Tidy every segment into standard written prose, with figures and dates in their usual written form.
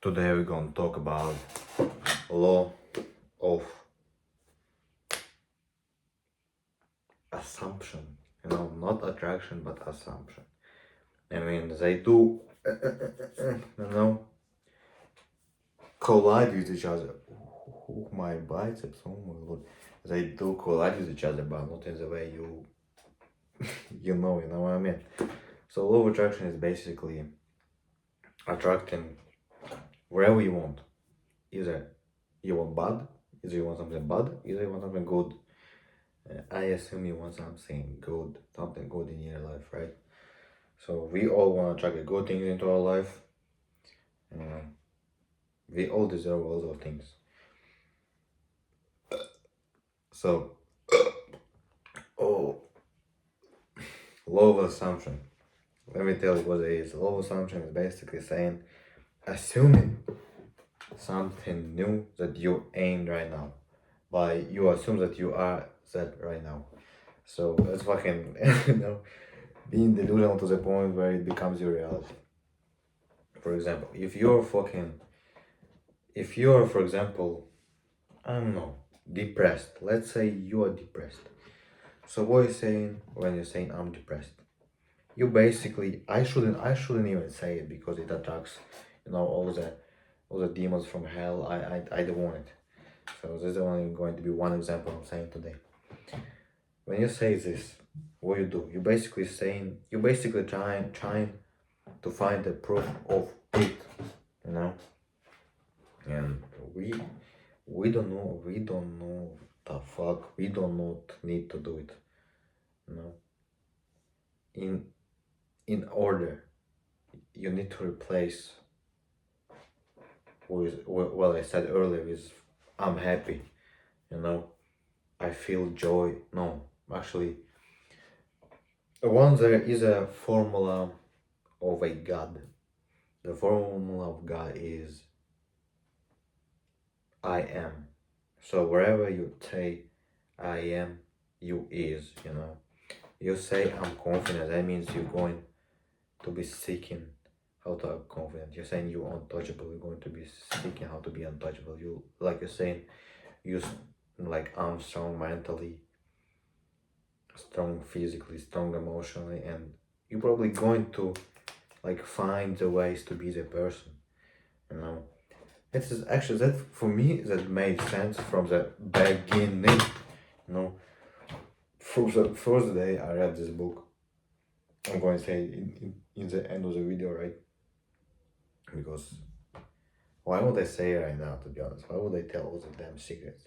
Today we're gonna talk about law of assumption. Not attraction but assumption. I mean, they do, collide with each other. My biceps, oh my lord. They do collide with each other, but not in the way you know what I mean. So law of attraction is basically attracting wherever you want. Either you want bad, either you want something bad, either you want something good. I assume you want something good in your life, right? So we all want to attract good things into our life. We all deserve all those things. So, oh, law of assumption. Let me tell you what it is. Law of assumption is basically saying, assuming something new that you ain't right now. By you assume that you are that right now. So it's fucking, being delusional to the point where it becomes your reality. For example, if you're, for example, I don't know, depressed. Let's say you are depressed. So what are you saying when you're saying I'm depressed? You basically, I shouldn't even say it because it attracts, all the demons from hell. I don't want it. So this is only going to be one example I'm saying today. When you say this, what you do? You're basically trying to find the proof of it, and we don't know the fuck. We do not need to do it, you know. In order, you need to replace with what I said earlier is I'm happy, I feel joy. No, actually, once there is a formula of a God. The formula of God is I am. So wherever you say I am, you is, You say I'm confident, that means you're going to be seeking how to have confidence. You're saying you're untouchable, you're going to be seeking how to be untouchable. You're saying you like I'm strong mentally, strong physically, strong emotionally, and you're probably going to find the ways to be the person, It's actually that for me that made sense from the beginning, you know. From the first day I read this book, I'm going to say in the end of the video, right? Because why would I say it right now, to be honest? Why would I tell all the damn secrets,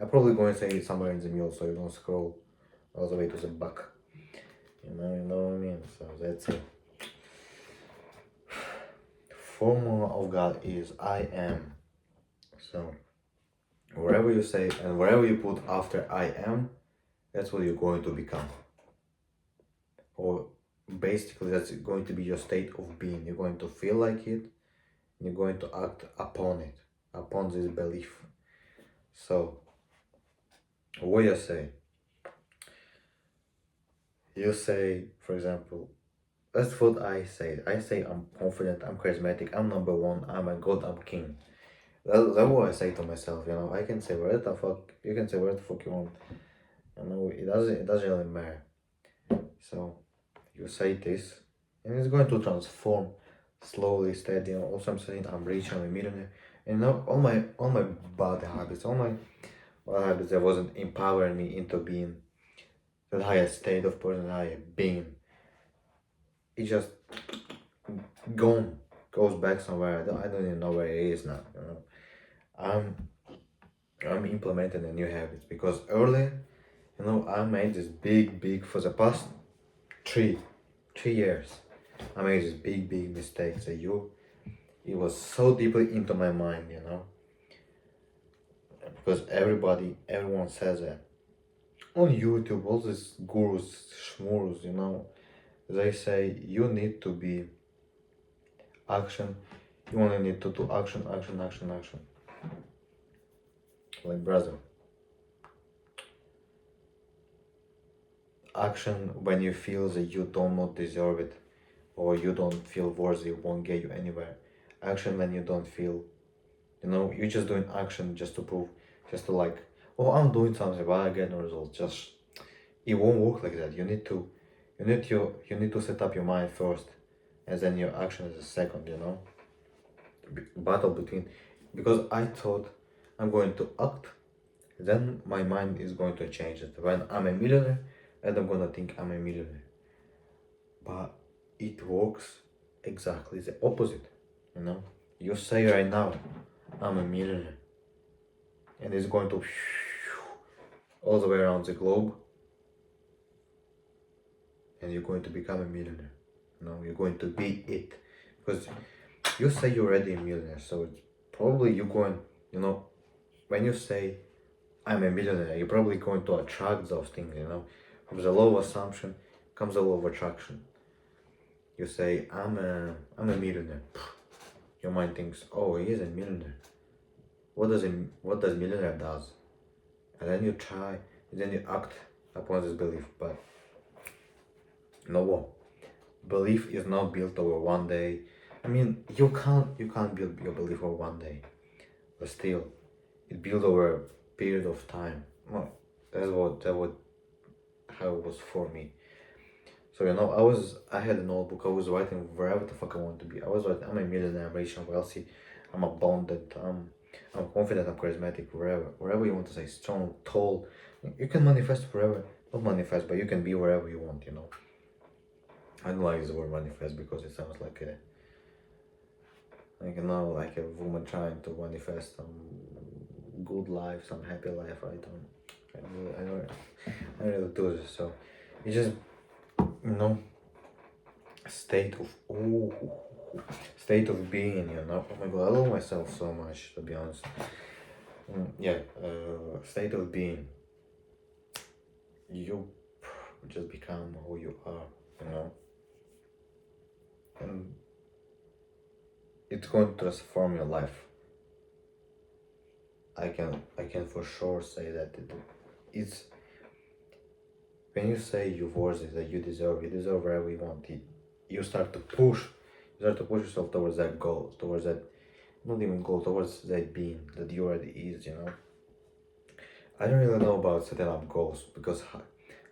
I'm probably going to say it somewhere in the middle so you don't scroll all the way to the back. You know what I mean? So that's it. Formula of God is I am. So wherever you say and wherever you put after I am, that's what you're going to become. Or basically that's going to be your state of being. You're going to feel like it, you're going to act upon it, upon this belief. So what you say, for example, that's what I say. I say I'm confident, I'm charismatic, I'm number one, I'm a god, I'm king. That's what I say to myself, I can say whatever the fuck, you can say whatever the fuck you want. It doesn't really matter. So you say this, and it's going to transform slowly, steady. Also, I'm saying I'm rich, I'm a millionaire, and now all my bad habits, that wasn't empowering me into being that higher state of person that I have been. It just goes back somewhere. I don't even know where it is now. I'm implementing a new habits because earlier, I made this big for the past 3 years. I made this big mistakes that it was so deeply into my mind, because everyone says that on YouTube, all these gurus, schmurus, they say you need to be action, you only need to do action. Like, brother, action when you feel that you do not deserve it or you don't feel worthy won't get you anywhere. action when you don't feel. You're just doing action just to prove, just to like, oh, I'm doing something, but I get no results. Just it won't work like that. You need to set up your mind first, and then your action is the second. Battle between, because I thought I'm going to act, then my mind is going to change it. When I'm a millionaire, and I'm gonna think I'm a millionaire, but it works exactly the opposite. You say right now, I'm a millionaire, and it's going to all the way around the globe, and you're going to become a millionaire. You're going to be it, because you say you're already a millionaire, so it's probably you're going, when you say I'm a millionaire, you're probably going to attract those things. From the law of assumption comes the law of attraction. You say I'm a millionaire. Your mind thinks, oh, he is a millionaire. What does millionaire does? And then you try, and then you act upon this belief. But you know what? Belief is not built over one day. I mean, you can't build your belief over one day, but still, it built over a period of time. Well, that what how it was for me. So I had a notebook. I was writing wherever the fuck I want to be. I was writing, I'm a millionaire, I'm rich, I'm wealthy, I'm abundant, I'm confident, I'm charismatic, wherever you want to say, strong, tall. You can manifest wherever, not manifest, but you can be wherever you want. I don't like the word manifest because it sounds like like a woman trying to manifest some good life, some happy life. I don't really do this. So it's just you know state of state of being. Oh my god, I love myself so much, to be honest. Yeah, state of being. You just become who you are. And it's going to transform your life. I can for sure say that it's when you say you're worthy, that you deserve whatever you want. You start to push, yourself towards that goal, towards that, not even goal, towards that being that you already is. I don't really know about setting up goals, because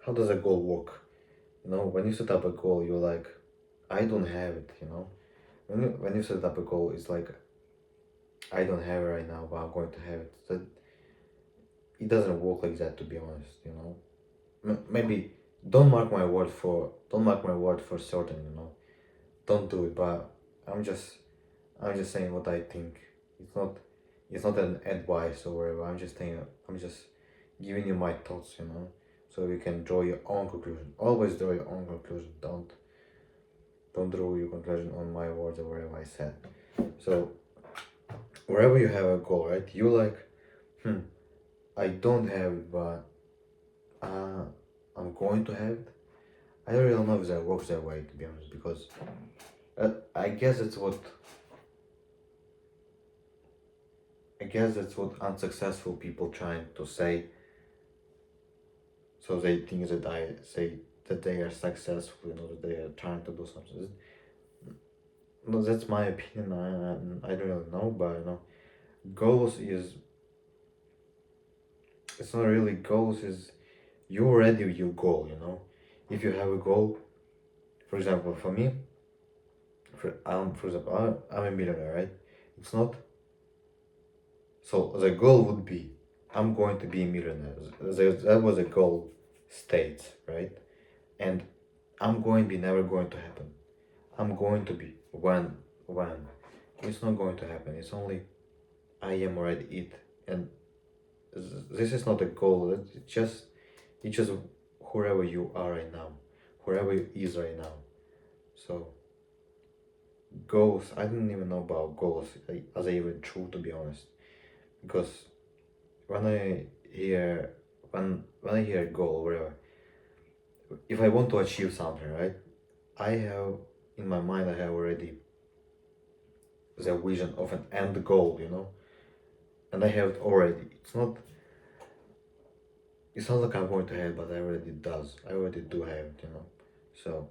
how does a goal work? When you set up a goal, you're like, I don't have it. When you set up a goal, it's like, I don't have it right now, but I'm going to have it. That it doesn't work like that, to be honest. Maybe don't mark my word for certain. Don't do it, but I'm just I'm just saying what I think. It's not an advice or whatever. I'm just giving you my thoughts. So you can draw your own conclusion. Always draw your own conclusion. Don't draw your conclusion on my words or whatever I said. So wherever you have a goal, right? You like, I don't have it, but I'm going to have it. I don't really know if that works that way, to be honest, because I guess that's what unsuccessful people trying to say. So they think that I say that they are successful, that they are trying to do something. No, that's my opinion. I don't really know, but goals is it's not really goals. Is you already your goal. If you have a goal, for example, for me, I'm a millionaire, right? It's not. So the goal would be, I'm going to be a millionaire. That was a goal state, right? And I'm going to be never going to happen. I'm going to be when. It's not going to happen. It's only I am already it. And this is not a goal. It's just wherever you are right now, wherever you is right now. So goals, I didn't even know about goals as I even true, to be honest, because when I hear when I hear goal, whatever, if I want to achieve something, right, I have in my mind, I have already the vision of an end goal. And I have it already. It's not like I'm going to have it, but I already do have it. So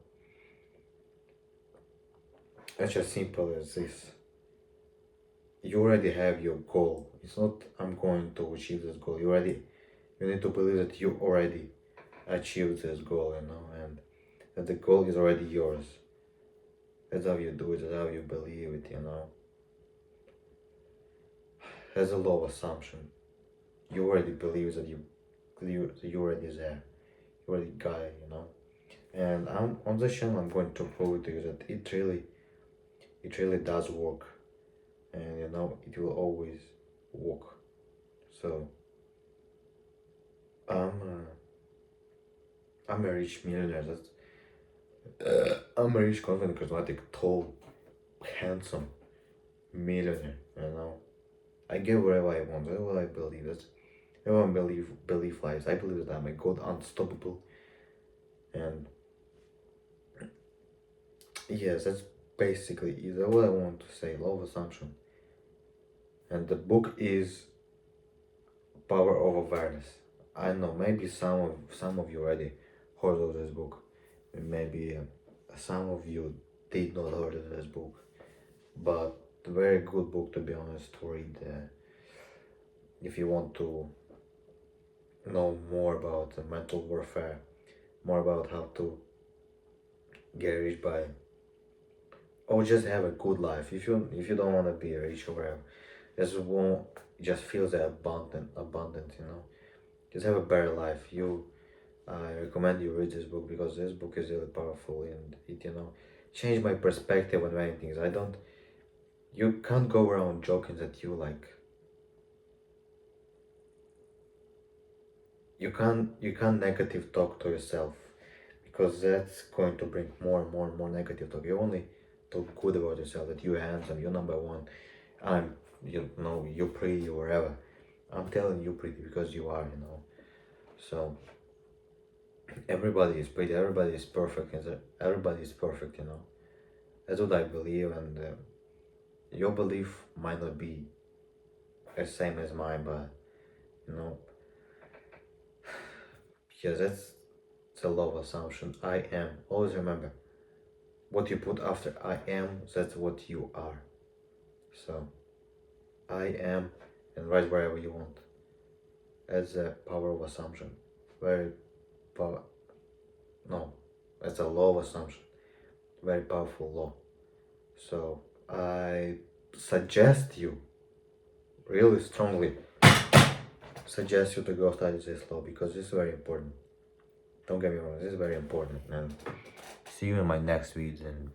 it's just simple as this. you already have your goal. It's not I'm going to achieve this goal. You need to believe that you already achieved this goal, and that the goal is already yours. That's how you do it, that's how you believe it. As a law of assumption. You already believe that you already there. You already got it. And I'm on the channel I'm going to prove to you that it really does work. And it will always work. So I'm I'm a rich millionaire. I'm a rich, confident, charismatic, tall, handsome millionaire. I get whatever I want. That's what I believe. That's everyone believe lies. I believe that I'm a god, unstoppable, and yes, that's basically it. That's what I want to say. Law of assumption, and the book is Power of Awareness. I know maybe some of you already heard of this book. Maybe some of you did not heard of this book, but a very good book to be honest to read if you want to know more about mental warfare, more about how to get rich by, or just have a good life. If you don't want to be rich or whatever, just feel the abundant. Just have a better life. I recommend you read this book because this book is really powerful and it changed my perspective on many things. You can't go around joking that you can't negative talk to yourself because that's going to bring more and more and more negative talk. You only talk good about yourself, that you're handsome, you're number one, you're pretty or whatever. I'm telling you pretty because you are. So everybody is pretty, everybody is perfect, and everybody is perfect. That's what I believe, and your belief might not be the same as mine, but you know, yeah, that's the law of assumption. I am. Always remember, what you put after I am, that's what you are. So I am, and write wherever you want. That's the power of assumption. Very power. No, that's a law of assumption. Very powerful law. So I suggest you, really strongly suggest you to go study this law because it's very important. Don't get me wrong, this is very important. And see you in my next video. And